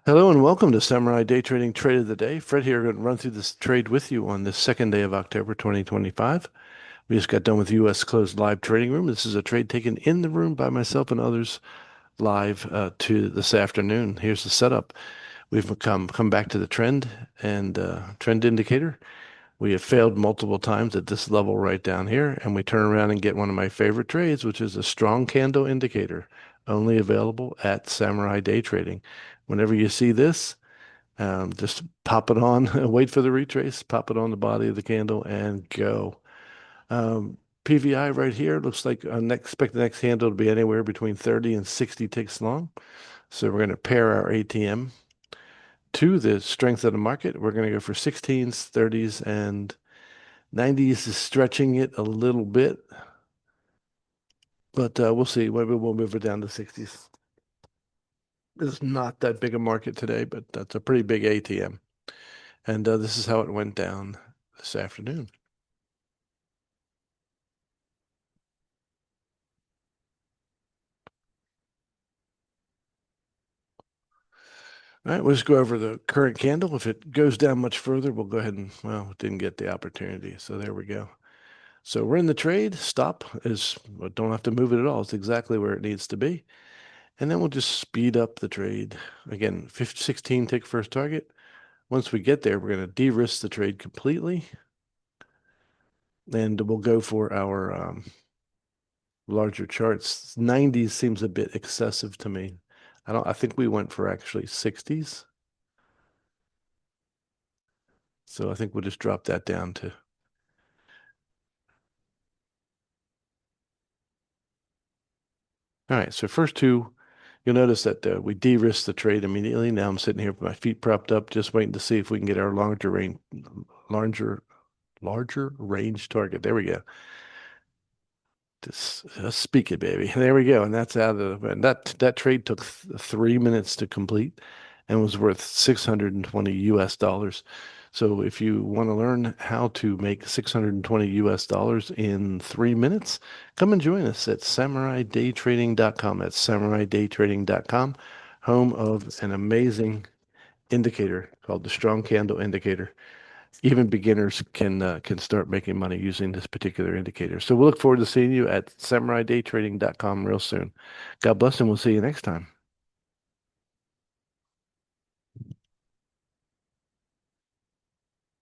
Hello and welcome to Samurai Day Trading Trade of the Day. Fred here, going to run through this trade with you on this second day of October 2025. We just got done with U.S. closed live trading room. This is a trade taken in the room by myself and others live to this afternoon. Here's the setup. We've come back to the trend and trend indicator. We have failed multiple times at this level right down here, and we turn around and get one of my favorite trades, which is a strong candle indicator, only available at Samurai Day Trading. Whenever you see this, just pop it on, wait for the retrace, pop it on the body of the candle, and go. PVI right here looks like expect the next candle to be anywhere between 30 and 60 ticks long. So we're going to pair our ATM to the strength of the market. We're going to go for 16s, 30s, and 90s is stretching it a little bit, but we'll see. Maybe we'll move it down to 60s. It's not that big a market today, but that's a pretty big ATM. And this is how it went down this afternoon. All right, we'll just go over the current candle. If it goes down much further, we'll go ahead and, well, didn't get the opportunity. So there we go. So we're in the trade. Stop is, well, don't have to move it at all. It's exactly where it needs to be. And then we'll just speed up the trade. Again, 16 tick first target. Once we get there, we're going to de-risk the trade completely. And we'll go for our larger charts. 90s seems a bit excessive to me. I think we went for actually 60s. So I think we'll just drop that down to. All right, so first two, you'll notice that we de-risked the trade immediately. Now I'm sitting here with my feet propped up, just waiting to see if we can get our larger, larger range target. There we go. Just speak it, baby. There we go. And that's out of and that trade took 3 minutes to complete and was worth 620 US dollars. So if you want to learn how to make 620 US dollars in 3 minutes, come and join us at SamuraiDayTrading.com. That's SamuraiDayTrading.com, home of an amazing indicator called the Strong Candle Indicator. Even beginners can start making money using this particular indicator. So we'll look forward to seeing you at SamuraiDayTrading.com real soon. God bless, and we'll see you next time.